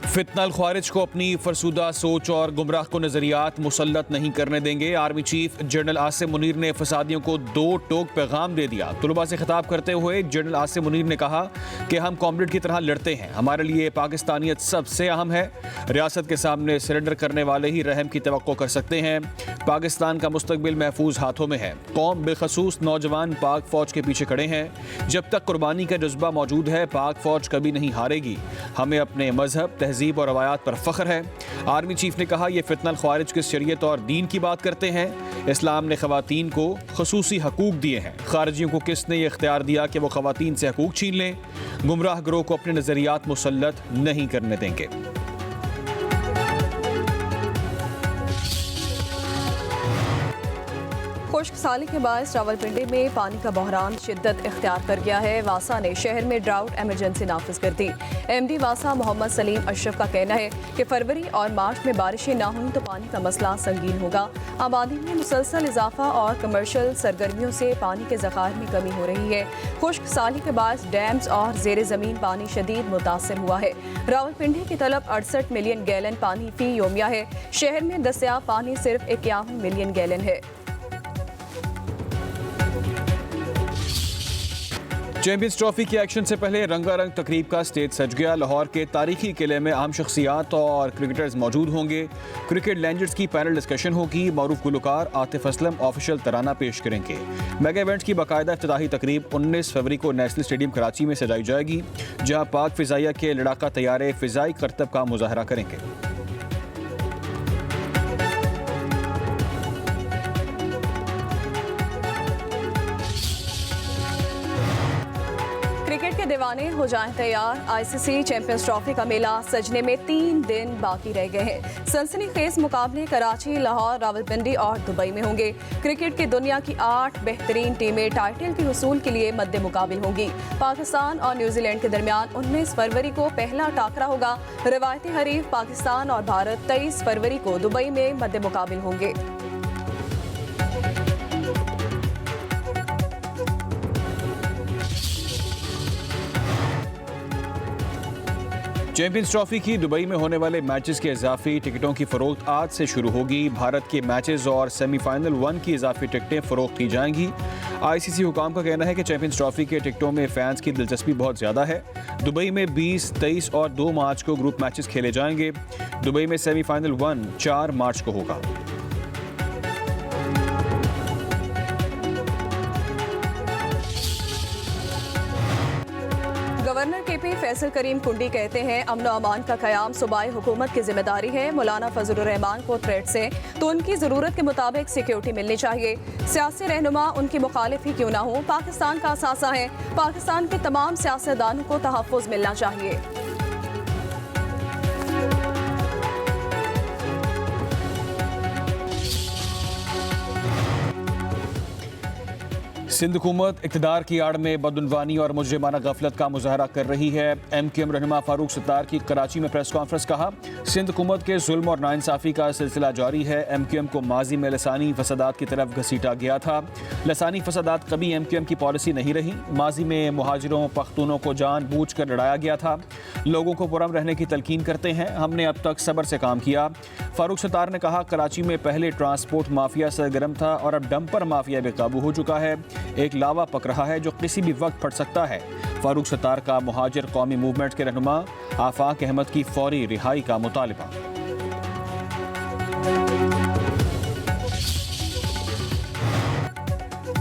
फितनल ख्वारिज को अपनी फरसूदा सोच और गुमराह को नजरियात मुसल्लत नहीं करने देंगे। Army chief general Asim Munir ने फसादियों को दो टोक पैगाम दे दिया। तुलबा से खिताब करते हुए जनरल आसिम मुनीर ने कहा कि हम कॉमरेड की तरह लड़ते हैं, हमारे लिए पाकिस्तानियत सबसे अहम है। रियासत के सामने सरेंडर करने वाले ही रहम की तवक्को कर सकते हैं। पाकिस्तान का मुस्तकबिल महफूज हाथों में है। कौम बेखसूस नौजवान पाक फौज के पीछे खड़े हैं। जब तक कुर्बानी का जज्बा मौजूद है, पाक फौज कभी नहीं हारेगी। हमें अपने मजहब, तहजीब और रवायात पर फख्र है। आर्मी चीफ ने कहा, यह फितनल ख्वारिज किस शरीयत और दीन की बात करते हैं। इस्लाम ने खवातीन को खसूसी हकूक दिए हैं। खारजियों को किसने ये इख्तियार दिया कि वो खवातीन से हकूक छीन लें। गुमराह गिरोह को अपने नजरियात मुसल्लत नहीं करने देंगे। खुश्क साली के बायस रावलपिंडी में पानी का बहरान शिद्दत इख्तियार कर गया है। वासा ने शहर में ड्राउट एमरजेंसी नाफिज कर दी। एमडी वासा मोहम्मद सलीम अशरफ का कहना है कि फरवरी और मार्च में बारिशें ना हुई तो पानी का मसला संगीन होगा। आबादी में मुसलसल इजाफा और कमर्शियल सरगर्मियों से पानी के ज़खायर में कमी हो रही है। खुश्क साली के बायस डैम्स और जेर ज़मीन पानी शदीद मुतासर हुआ है। रावलपिंडी की तलब 68 मिलियन गैलन पानी फी योमिया है। शहर में दस्तयाब पानी सिर्फ 51 मिलियन गैलन है। चैंपियंस ट्रॉफी के एक्शन से पहले रंगारंग तकरीब का स्टेज सज गया। लाहौर के तारीखी किले में अहम शख्सियात और क्रिकेटर्स मौजूद होंगे। क्रिकेट लेजेंड्स की पैनल डिस्कशन होगी। मरूफ गुलकार आतिफ असलम ऑफिशियल तराना पेश करेंगे। मेगा इवेंट्स की बाकायदा इफ्तिताही तकरीब 19 फरवरी को नेशनल स्टेडियम कराची में सजाई जाएगी, जहां पाक फिजाइया के लड़ाका तैयारे फिजाई करतब का मुजाहरा करेंगे। क्रिकेट के दीवाने हो जाएं तैयार। आईसीसी चैंपियंस ट्रॉफी का मेला सजने में 3 दिन बाकी रह गए हैं। सनसनीखेज मुकाबले कराची, लाहौर, रावलपिंडी और दुबई में होंगे। क्रिकेट की दुनिया की 8 बेहतरीन टीमें टाइटल के हुसूल के लिए मद्दे मुकाबिल होंगी। पाकिस्तान और न्यूजीलैंड के दरमियान 19 फरवरी को पहला टाकरा होगा। रवायती हरीफ पाकिस्तान और भारत 23 फरवरी को दुबई में मद्दे मुकाबिल होंगे। चैंपियंस ट्रॉफी की दुबई में होने वाले मैचेस के इजाफी टिकटों की फरोख्त आज से शुरू होगी। भारत के मैचेस और सेमीफाइनल 1 की इजाफी टिकटें फरोख्त की जाएंगी। आईसीसी हुकाम का कहना है कि चैंपियंस ट्रॉफी के टिकटों में फैंस की दिलचस्पी बहुत ज़्यादा है। दुबई में 20, 23 और 2 मार्च को ग्रुप मैचेस खेले जाएंगे। दुबई में सेमीफाइनल 1 4 मार्च को होगा। गवर्नर केपी फैसल करीम कुंडी कहते हैं, अमन और अमान का क़याम सूबाई हुकूमत की जिम्मेदारी है। मौलाना फजलुर रहमान को थ्रेट से तो उनकी ज़रूरत के मुताबिक सिक्योरिटी मिलनी चाहिए। सियासी रहनुमा उनकी मुखालिफ ही क्यों ना हो, पाकिस्तान का असासा है। पाकिस्तान के तमाम सियासतदानों को तहफ़्फ़ुज़ मिलना चाहिए। सिंध हुकूमत इक़्तिदार की आड़ में बदउनवानी और मुजरिमाना गफलत का मुजाहरा कर रही है। MQM रहनुमा फारूक सत्तार की कराची में प्रेस कॉन्फ्रेंस। कहा, सिंध हुकूमत के जुल्म और नाइंसाफ़ी का सिलसिला जारी है। MQM को माजी में लसानी फसादात की तरफ घसीटा गया था। लसानी फसादात कभी MQM की पॉलिसी नहीं रही। माजी में मुहाजिरों पख्तूनों को जानबूझ कर लड़ाया गया था। लोगों को पुरअमन रहने की तलकीन करते हैं। हमने अब तक सब्र से काम किया। फारूक सत्तार ने कहा, कराची में पहले ट्रांसपोर्ट माफिया सरगर्म था और अब डंपर माफिया बेकाबू हो चुका है। एक लावा पक रहा है जो किसी भी वक्त फट सकता है। फारूक सत्तार का मुहाजिर कौमी मूवमेंट के रहनुमा आफाक अहमद की फौरी रिहाई का मुतालबा।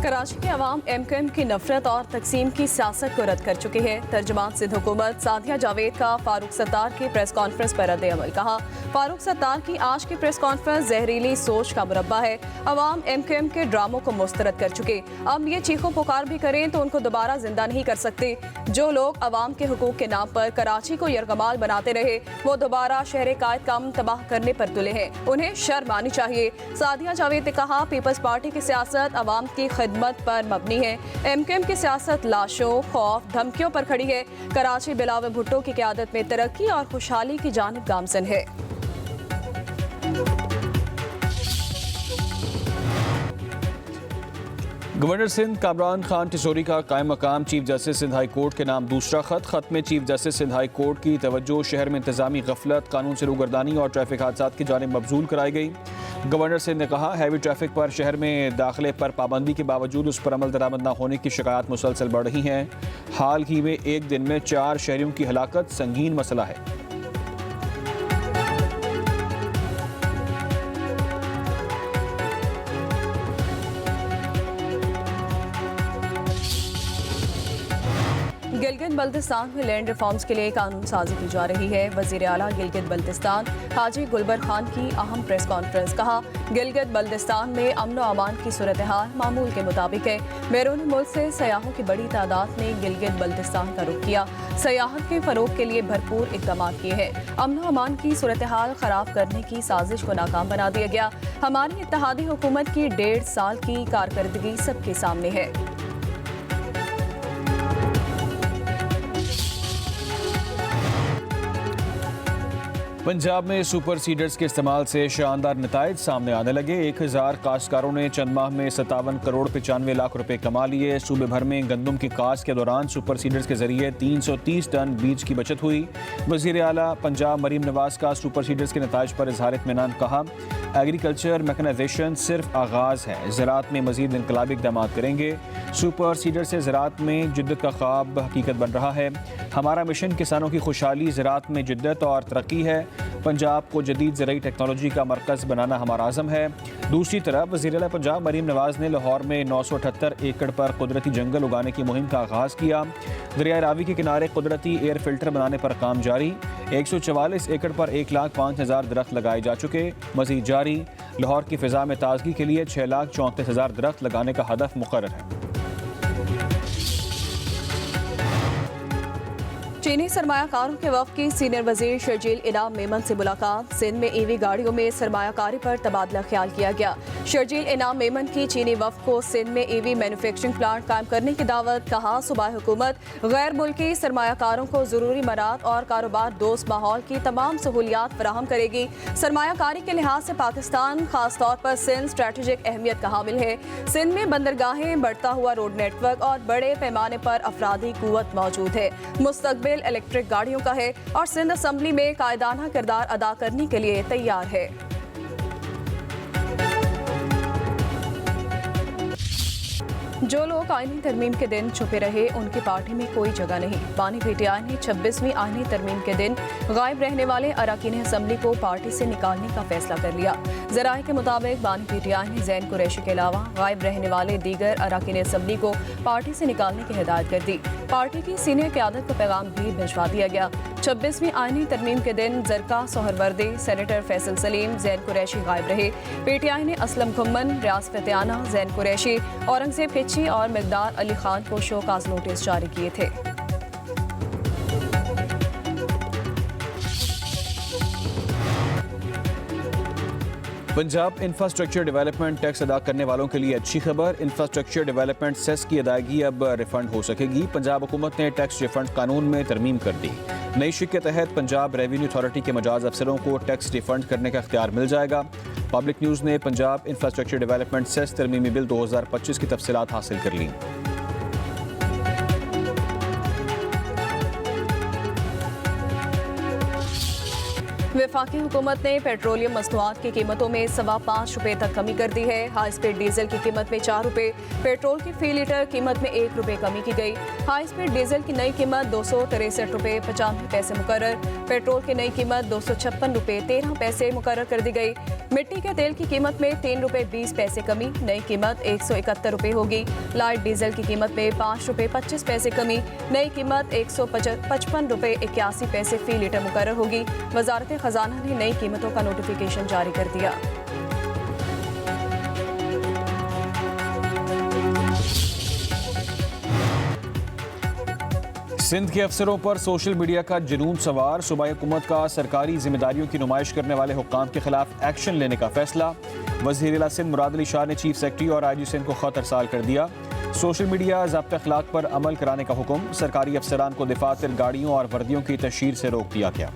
कराची के अवाम MQM की नफरत और तकसीम की सियासत को रद्द कर चुकी है। तर्जुमान सिंध हुकूमत सादिया जावेद का फारूक सत्तार की प्रेस कॉन्फ्रेंस पर रद्द अमल। कहा, फारूक सत्तार की आज की प्रेस कॉन्फ्रेंस जहरीली सोच का मुरब्बा है। अवाम MQM के ड्रामों को मुस्तरद कर चुके। अब ये चीखों पुकार भी करें तो उनको दोबारा जिंदा नहीं कर सकते। जो लोग अवाम के हुकूक के नाम पर कराची को यरगमाल बनाते रहे, वो दोबारा शहर कायद काम तबाह करने पर तुले हैं। उन्हें शर्म आनी चाहिए। सादिया जावेद ने कहा, पीपल्स पार्टी की सियासत अवाम की खिदमत पर मबनी है। MQM की सियासत लाशों, खौफ, धमकियों पर खड़ी है। कराची बिलावल भुट्टो की क़यादत में तरक्की और खुशहाली की जानिब गामजन है। गवर्नर सिंध कामरान खान टिसोरी का कायम मकाम chief justice Sindh high court के नाम दूसरा खत में chief justice Sindh high court की तवज्जो शहर में इंतजामी गफलत, कानून से रूगर्दानी और ट्रैफिक हादसात की जानिब मबजूल कराई गई। गवर्नर सिंध ने कहा, हैवी ट्रैफिक पर शहर में दाखिले पर पाबंदी के बावजूद उस पर अमल दरामद न होने की शिकायत मुसलसल बढ़ रही हैं। हाल ही में एक दिन में 4 शहरियों की हलाकत संगीन मसला है। गिलगित बल्तिस्तान में लैंड रिफॉर्म्स के लिए कानून साजी की जा रही है। वजीर आला गिलगित बल्तिस्तान हाजी गुलबर खान की अहम प्रेस कॉन्फ्रेंस। कहा, गिलगित बल्तिस्तान में अमन और अमान की सूरत हाल मामूल के मुताबिक है। बैरून मुल्क से सयाहों की बड़ी तादाद ने गिलगित बल्तिस्तान का रुख किया। सयाहत के फरोग के लिए भरपूर इकदाम किए हैं। अमन और अमान की सूरत हाल खराब करने की साजिश को नाकाम बना दिया गया। हमारी इत्तेहादी हुकूमत की 1.5 साल की कारकर्दगी सबके सामने है। पंजाब में सुपर सीडर्स के इस्तेमाल से शानदार नताइज सामने आने लगे। 1000 काश्तकारों ने चंद माह में 57 करोड़ 95 लाख रुपए कमा लिए। सूबे भर में गंदम की काश्त के दौरान सुपर सीडर्स के जरिए 330 टन बीज की बचत हुई। वजीर आला पंजाब मरीम नवाज का सुपर सीडर्स के नताइज पर इजहार इत्मीनान। कहा, एग्रीकल्चर मैकेनाइजेशन सिर्फ आगाज है, ज़राअत में मजीद इनकलाबी इक़दाम करेंगे। सुपर सीडर से ज़राअत में जिद्दत का ख्वाब हकीकत बन रहा है। हमारा मिशन किसानों की खुशहाली, ज़राअत में जिद्दत और तरक्की है। पंजाब को जदीद ज़राई टेक्नोलॉजी का मरकज़ बनाना हमारा आज़म है। दूसरी तरफ वज़ीर आला पंजाब मरीम नवाज ने लाहौर में 978 एकड़ पर कुदरती जंगल उगाने की मुहिम का आगाज़ किया। दरिया रावी के किनारे कुदरती एयर फिल्टर बनाने पर काम जारी। 144 एकड़ पर 1,05,000 दरख्त लगाए जा चुके, मज़ीद जारी। लाहौर की फ़िज़ा में ताज़गी के लिए 6,34,000 दरख्त लगाने का हदफ मुकर्रर है। चीनी सरमायाकारों के वफ़द की सीनियर वजीर शर्जील इनाम मेमन से मुलाकात। सिंध में ईवी गाड़ियों में सरमायाकारी पर तबादला ख्याल किया गया। शर्जील इनाम मेमन की चीनी वफ़द को सिंध में ईवी मैन्युफैक्चरिंग प्लांट कायम करने की दावत। कहा, सूबाई हुकूमत गैर मुल्की सरमायाकारों को ज़रूरी मराद और कारोबार दोस्त माहौल की तमाम सहूलियात फराहम करेगी। सरमायाकारी के लिहाज से पाकिस्तान खास तौर पर सिंध स्ट्रेटेजिक अहमियत का हामिल है। सिंध में बंदरगाहें, बढ़ता हुआ रोड नेटवर्क और बड़े पैमाने पर अफराधी कुव्वत मौजूद है। मुस्तकबिल इलेक्ट्रिक गाड़ियों का है और सिंध असम्बली में कायदाना किरदार अदा करने के लिए तैयार है। जो लोग आईनी तरमीम के दिन छुपे रहे, उनकी पार्टी में कोई जगह नहीं। बानी पीटीआई ने 26वीं आईनी तरमीम के दिन गायब रहने वाले अरकान असम्बली को पार्टी से निकालने का फैसला कर लिया। ज़राए के मुताबिक बानी पीटीआई ने ज़ैन कुरैशी के अलावा गायब रहने वाले दीगर अरकान असम्बली को पार्टी से निकालने की हिदायत कर दी। पार्टी की सीनियर क़यादत को पैगाम भी भिजवा दिया गया। 26वीं आईनी तरमीम के दिन जरका सोहरवर्दी, सेनेटर फैसल सलीम, ज़ैन कुरैशी गायब रहे। पीटीआई ने असलम घुम्मन, रियाज फतेहाना, ज़ैन कुरैशी, औरंगज़ेब किच्ची और मिकदार अली खान को शोकाज नोटिस जारी किए थे। पंजाब इंफ्रास्ट्रक्चर डेवलपमेंट टैक्स अदा करने वालों के लिए अच्छी खबर। इंफ्रास्ट्रक्चर डेवलपमेंट सेस की अदायगी अब रिफंड हो सकेगी। पंजाब हुकूमत ने टैक्स रिफंड कानून में तरमीम कर दी। नई शिक के तहत पंजाब रेवेन्यू अथॉरिटी के मजाज अफसरों को टैक्स रिफंड करने का इख्तियार मिल जाएगा। पब्लिक न्यूज़ ने पंजाब इंफ्रास्ट्रक्चर डेवलपमेंट सेस तरमीमी बिल 2025 की तफसीलात हासिल कर ली। वफाकी हुकूमत ने पेट्रोलियम मसनूआत की कीमतों में 5.25 रुपये तक कमी कर दी है। हाई स्पीड डीजल की कीमत में 4 रुपये, पेट्रोल की फी लीटर कीमत में 1 रुपये कमी की गई। हाई स्पीड डीजल की नई कीमत 263 रुपये 95 पैसे मुकर्रर, पेट्रोल की नई कीमत 256 रुपये 13 पैसे मुकर्रर कर दी गई। मिट्टी के तेल की कीमत में 3 रुपये 20 पैसे कमी, नई कीमत 171 रुपये होगी। लाइट डीजल की कीमत में 5 रुपये 25 पैसे कमी, नई कीमत 155 रुपये 81 पैसे फी लीटर मुकर्रर होगी। वजारत खजाना ने नई कीमतों का नोटिफिकेशन जारी कर दिया। सिंध के अफसरों पर सोशल मीडिया का जुनून सवार। सूबाई हुकूमत का सरकारी जिम्मेदारियों की नुमाइश करने वाले हुक्काम के खिलाफ एक्शन लेने का फैसला। वज़ीर आला सिंध मुराद अली शाह ने चीफ सेक्रेटरी और IG सिंध को खत अरसाल कर दिया। सोशल मीडिया ज़ाब्ता अखलाक पर अमल कराने का हुक्म। सरकारी अफसरान को दफातर, गाड़ियों और वर्दियों की तशहीर से रोक दिया गया।